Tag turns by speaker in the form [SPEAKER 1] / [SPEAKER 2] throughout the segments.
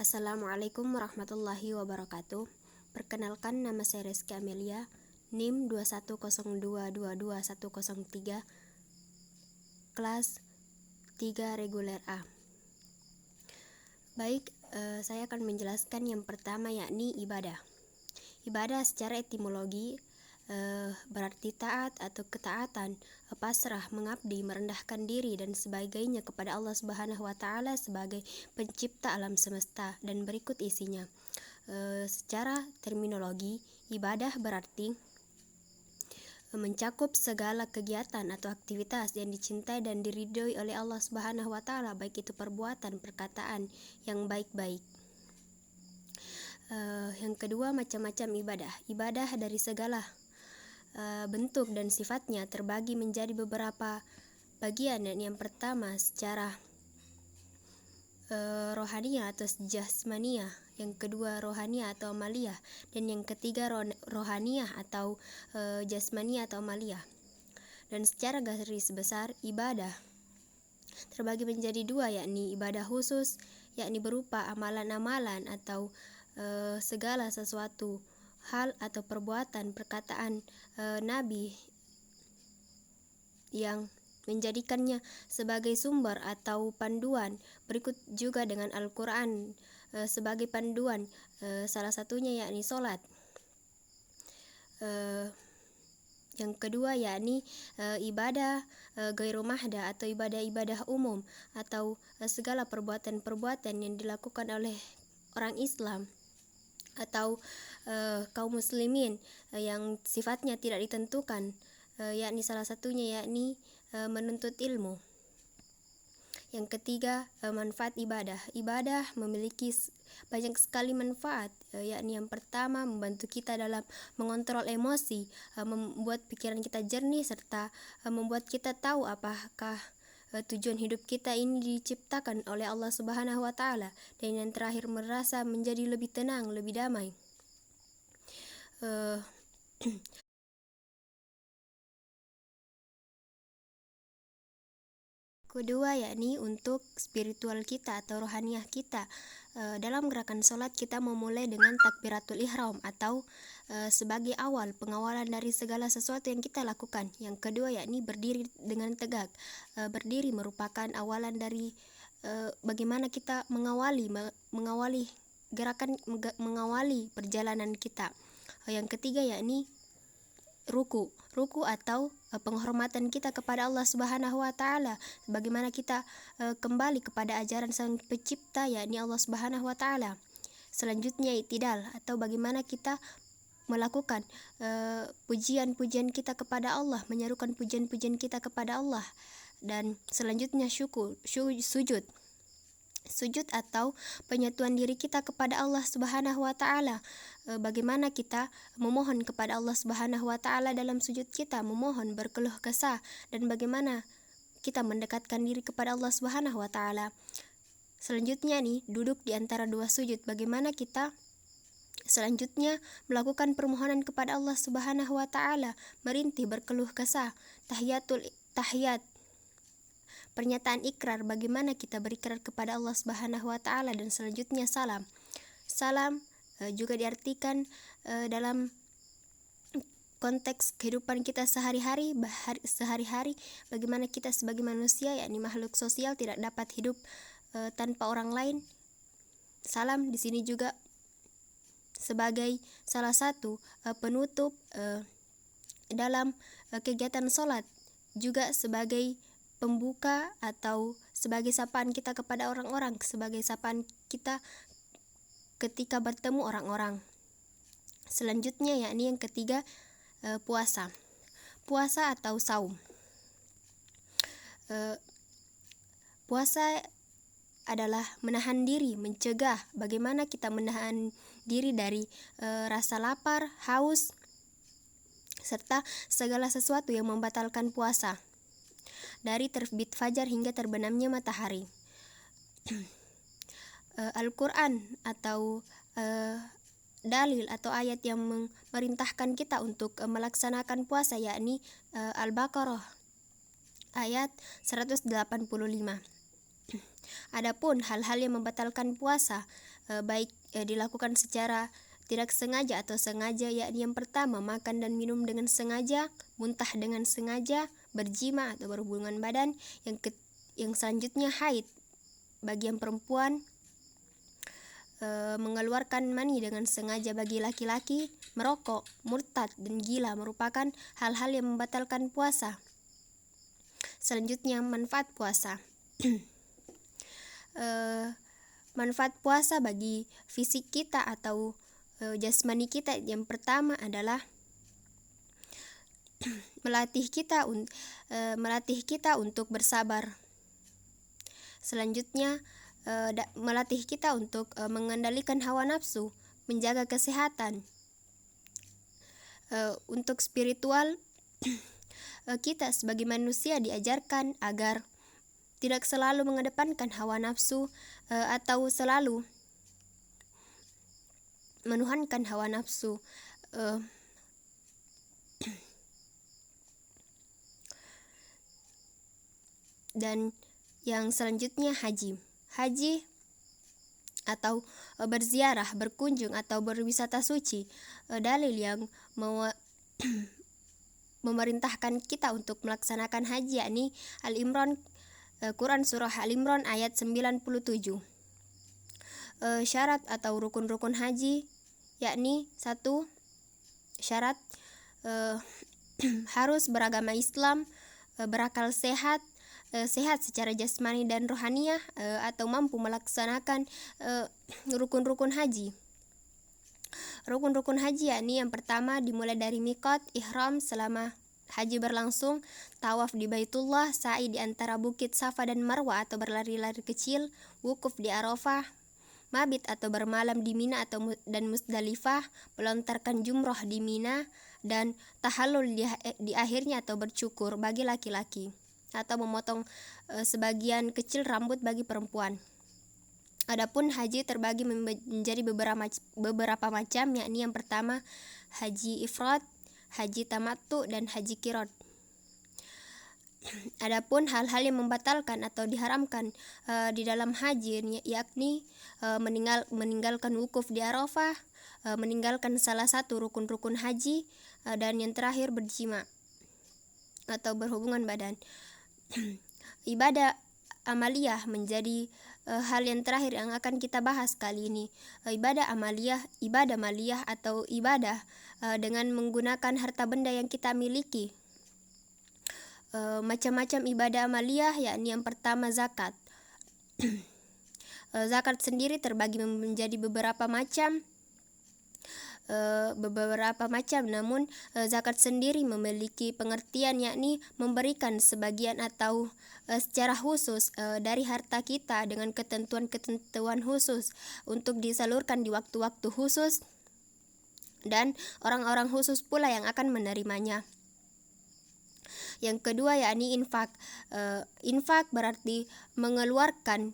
[SPEAKER 1] Assalamualaikum warahmatullahi wabarakatuh. Perkenalkan, nama saya Reski Amelia, NIM 210222103, kelas 3 reguler A. Baik, saya akan menjelaskan yang pertama, yakni ibadah. Ibadah secara etimologi berarti taat atau ketaatan, pasrah, mengabdi, merendahkan diri dan sebagainya kepada Allah Subhanahu wa Ta'ala sebagai pencipta alam semesta, dan berikut isinya. Secara terminologi, ibadah berarti mencakup segala kegiatan atau aktivitas yang dicintai dan diridhoi oleh Allah Subhanahu wa Ta'ala, baik itu perbuatan, perkataan yang baik-baik. Yang kedua, macam-macam ibadah. Ibadah dari segala bentuk dan sifatnya terbagi menjadi beberapa bagian, dan yang pertama secara rohaniah atau jasmaniah, yang kedua rohaniah atau amaliyah, dan yang ketiga rohaniah atau jasmaniah atau amaliyah. Dan secara garis besar ibadah terbagi menjadi dua, yakni ibadah khusus, yakni berupa amalan-amalan atau segala sesuatu hal atau perbuatan, perkataan Nabi yang menjadikannya sebagai sumber atau panduan. Berikut juga dengan Al-Quran sebagai panduan, salah satunya yakni sholat. Yang kedua yakni ibadah ghairu mahda atau ibadah-ibadah umum, atau segala perbuatan-perbuatan yang dilakukan oleh orang Islam atau kaum muslimin yang sifatnya tidak ditentukan, yakni salah satunya yakni menuntut ilmu. Yang ketiga, manfaat ibadah. Ibadah memiliki banyak sekali manfaat, yakni yang pertama membantu kita dalam mengontrol emosi, membuat pikiran kita jernih, serta membuat kita tahu apakah tujuan hidup kita ini diciptakan oleh Allah Subhanahu wa Ta'ala. Dan yang terakhir, merasa menjadi lebih tenang, lebih damai. Kedua yakni untuk spiritual kita atau rohaniah kita. Dalam gerakan sholat kita memulai dengan takbiratul ihram atau sebagai awal pengawalan dari segala sesuatu yang kita lakukan. Yang kedua yakni berdiri dengan tegak. Berdiri merupakan awalan dari bagaimana kita mengawali gerakan, mengawali perjalanan kita. Yang ketiga yakni ruku atau penghormatan kita kepada Allah Subhanahu wa Ta'ala, bagaimana kita kembali kepada ajaran Sang Pencipta, yakni Allah Subhanahu wa Ta'ala. Selanjutnya i'tidal atau bagaimana kita melakukan pujian-pujian kita kepada Allah, menyerukan pujian-pujian kita kepada Allah. Dan selanjutnya sujud atau penyatuan diri kita kepada Allah Subhanahu wa Ta'ala. Bagaimana kita memohon kepada Allah Subhanahu wa Ta'ala dalam sujud kita, memohon, berkeluh kesah, dan bagaimana kita mendekatkan diri kepada Allah Subhanahu wa Ta'ala. Selanjutnya nih, duduk di antara dua sujud, bagaimana kita selanjutnya melakukan permohonan kepada Allah Subhanahu wa Ta'ala, merintih, berkeluh kesah, tahiyat, pernyataan ikrar, bagaimana kita berikrar kepada Allah Subhanahu wa Ta'ala. Dan selanjutnya salam juga diartikan dalam konteks kehidupan kita sehari-hari, bagaimana kita sebagai manusia, yakni makhluk sosial, tidak dapat hidup tanpa orang lain. Salam di sini juga sebagai salah satu penutup dalam kegiatan sholat, juga sebagai pembuka atau sebagai sapaan kita kepada orang-orang, sebagai sapaan kita ketika bertemu orang-orang. Selanjutnya yakni yang ketiga, puasa atau saum. Puasa adalah menahan diri, mencegah, bagaimana kita menahan diri dari rasa lapar, haus, serta segala sesuatu yang membatalkan puasa, dari terbit fajar hingga terbenamnya matahari. Al-Quran atau dalil atau ayat yang memerintahkan kita untuk melaksanakan puasa, yakni Al-Baqarah ayat 185. Adapun hal-hal yang membatalkan puasa, baik dilakukan secara tidak sengaja atau sengaja, yakni yang pertama makan dan minum dengan sengaja, muntah dengan sengaja, berjima atau berhubungan badan. Yang selanjutnya haid bagi yang perempuan, mengeluarkan mani dengan sengaja bagi laki-laki, merokok, murtad, dan gila merupakan hal-hal yang membatalkan puasa. Selanjutnya manfaat puasa. Manfaat puasa bagi fisik kita atau jasmani kita, yang pertama adalah melatih kita untuk bersabar. Selanjutnya melatih kita untuk mengendalikan hawa nafsu, menjaga kesehatan. Untuk spiritual, kita sebagai manusia diajarkan agar tidak selalu mengedepankan hawa nafsu atau selalu menuhankan hawa nafsu. Dan yang selanjutnya haji atau berziarah, berkunjung atau berwisata suci. Dalil yang memerintahkan kita untuk melaksanakan haji yakni Al-Imran, Quran surah Al-Imran ayat 97. Syarat atau rukun-rukun haji yakni 1. Syarat harus beragama Islam, berakal sehat secara jasmani dan rohaniah, atau mampu melaksanakan rukun-rukun haji. Rukun-rukun haji yakni yang pertama dimulai dari miqat, ihram selama haji berlangsung, tawaf di Baitullah, sa'i di antara bukit Safa dan Marwah atau berlari-lari kecil, wukuf di Arafah, mabit atau bermalam di Mina dan Musdalifah, melontarkan jumroh di Mina, dan tahallul di akhirnya atau bercukur bagi laki-laki, atau memotong sebagian kecil rambut bagi perempuan. Adapun haji terbagi menjadi beberapa macam, yakni yang pertama haji ifrad, haji tamattu, dan haji qirad. Adapun hal-hal yang membatalkan atau diharamkan di dalam haji yakni meninggalkan wukuf di Arafah, meninggalkan salah satu rukun-rukun haji, dan yang terakhir berjima atau berhubungan badan. Ibadah amaliyah menjadi hal yang terakhir yang akan kita bahas kali ini. Ibadah maliyah atau ibadah dengan menggunakan harta benda yang kita miliki. Macam-macam ibadah amaliyah yakni yang pertama zakat. Zakat sendiri terbagi menjadi beberapa macam, namun zakat sendiri memiliki pengertian yakni memberikan sebagian atau secara khusus dari harta kita dengan ketentuan khusus untuk disalurkan di waktu-waktu khusus, dan orang-orang khusus pula yang akan menerimanya. Yang kedua yakni infak. Infak berarti mengeluarkan,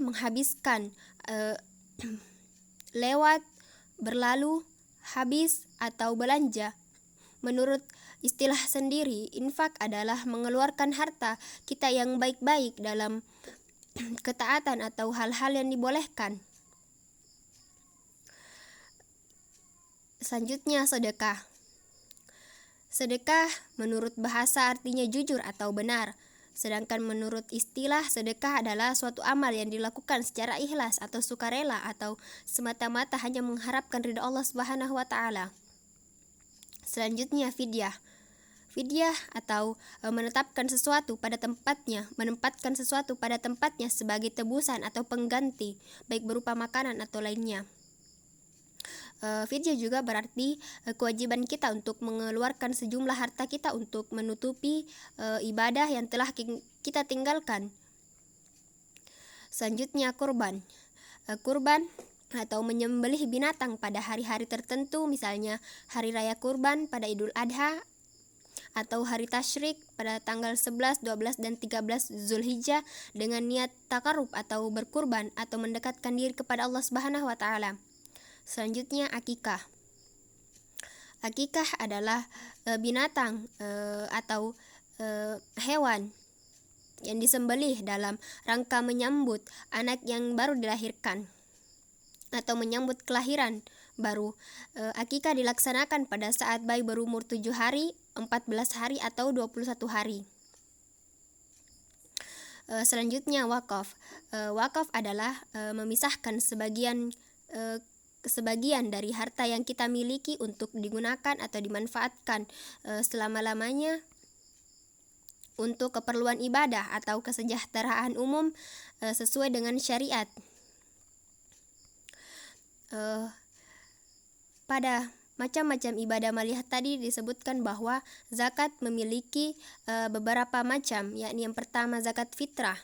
[SPEAKER 1] menghabiskan, lewat, berlalu, habis, atau belanja. Menurut istilah sendiri, infak adalah mengeluarkan harta kita yang baik-baik dalam ketaatan atau hal-hal yang dibolehkan. Selanjutnya sedekah. Sedekah menurut bahasa artinya jujur atau benar. Sedangkan menurut istilah, sedekah adalah suatu amal yang dilakukan secara ikhlas atau sukarela atau semata-mata hanya mengharapkan ridha Allah Subhanahu wa taala. Selanjutnya fidyah. Fidyah atau menempatkan sesuatu pada tempatnya sebagai tebusan atau pengganti, baik berupa makanan atau lainnya. Fidyah juga berarti kewajiban kita untuk mengeluarkan sejumlah harta kita untuk menutupi ibadah yang telah kita tinggalkan. Selanjutnya kurban. Kurban atau menyembelih binatang pada hari-hari tertentu, misalnya hari raya kurban pada Idul Adha, atau hari tasyrik pada tanggal 11, 12, dan 13 Zulhijjah dengan niat takarrub atau berkurban atau mendekatkan diri kepada Allah Subhanahu wa taala. Selanjutnya akikah. Akikah adalah binatang atau hewan yang disembelih dalam rangka menyambut anak yang baru dilahirkan. atau menyambut kelahiran baru. Akikah dilaksanakan pada saat bayi berumur 7 hari, 14 hari, atau 21 hari. Selanjutnya wakaf. Wakaf adalah memisahkan sebagian dari harta yang kita miliki untuk digunakan atau dimanfaatkan selama-lamanya untuk keperluan ibadah atau kesejahteraan umum sesuai dengan syariat. Pada macam-macam ibadah maliyah tadi disebutkan bahwa zakat memiliki beberapa macam, yakni yang pertama zakat fitrah.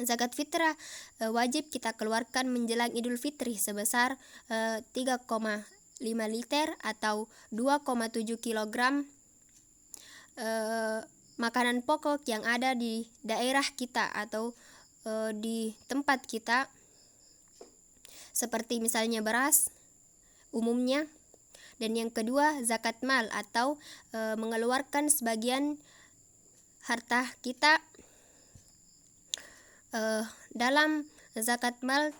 [SPEAKER 1] Zakat fitrah wajib kita keluarkan menjelang Idul Fitri sebesar 3,5 liter atau 2,7 kilogram makanan pokok yang ada di daerah kita atau di tempat kita, seperti misalnya beras umumnya. Dan yang kedua zakat mal atau mengeluarkan sebagian harta kita. Dalam zakat mal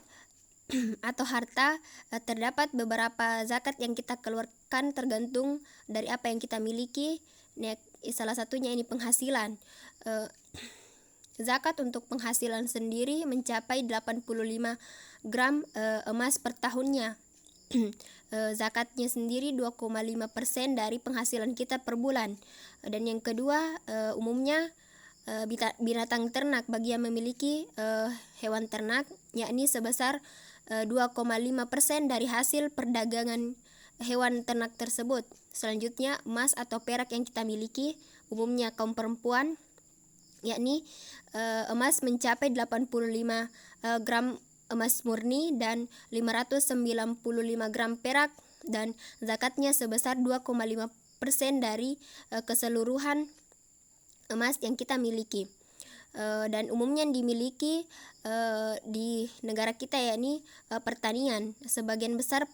[SPEAKER 1] atau harta terdapat beberapa zakat yang kita keluarkan tergantung dari apa yang kita miliki. Salah satunya ini penghasilan. Zakat untuk penghasilan sendiri mencapai 85 gram emas per tahunnya. Zakatnya sendiri 2,5% dari penghasilan kita per bulan. Dan yang kedua umumnya binatang ternak bagi yang memiliki hewan ternak, yakni sebesar 2,5% dari hasil perdagangan hewan ternak tersebut. Selanjutnya emas atau perak yang kita miliki, umumnya kaum perempuan, yakni emas mencapai 85 gram emas murni dan 595 gram perak, dan zakatnya sebesar 2,5% dari keseluruhan emas yang kita miliki. Dan umumnya yang dimiliki di negara kita yakni pertanian. Sebagian besar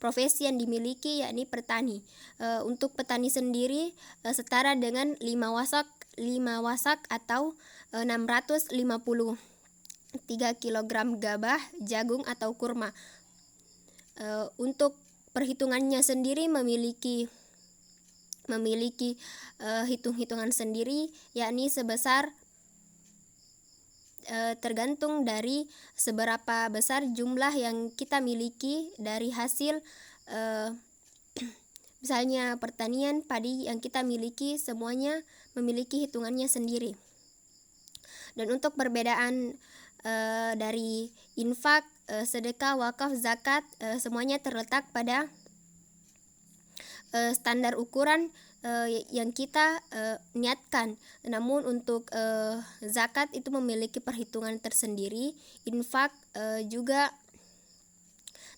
[SPEAKER 1] profesi yang dimiliki yakni petani. Untuk petani sendiri setara dengan 5 wasak atau 653 kilogram gabah, jagung atau kurma. Untuk perhitungannya sendiri memiliki hitung-hitungan sendiri, yakni sebesar tergantung dari seberapa besar jumlah yang kita miliki dari hasil misalnya pertanian padi yang kita miliki, semuanya memiliki hitungannya sendiri. Dan untuk perbedaan dari infak, sedekah, wakaf, zakat, semuanya terletak pada standar ukuran yang kita niatkan. Namun untuk zakat itu memiliki perhitungan tersendiri, infak juga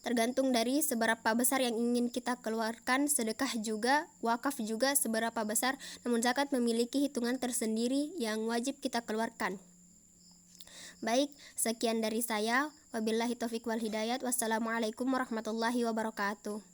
[SPEAKER 1] tergantung dari seberapa besar yang ingin kita keluarkan, sedekah juga, wakaf juga seberapa besar. Namun zakat memiliki hitungan tersendiri yang wajib kita keluarkan. Baik, sekian dari saya. Wabillahi taufiq wal hidayat. Wassalamualaikum warahmatullahi wabarakatuh.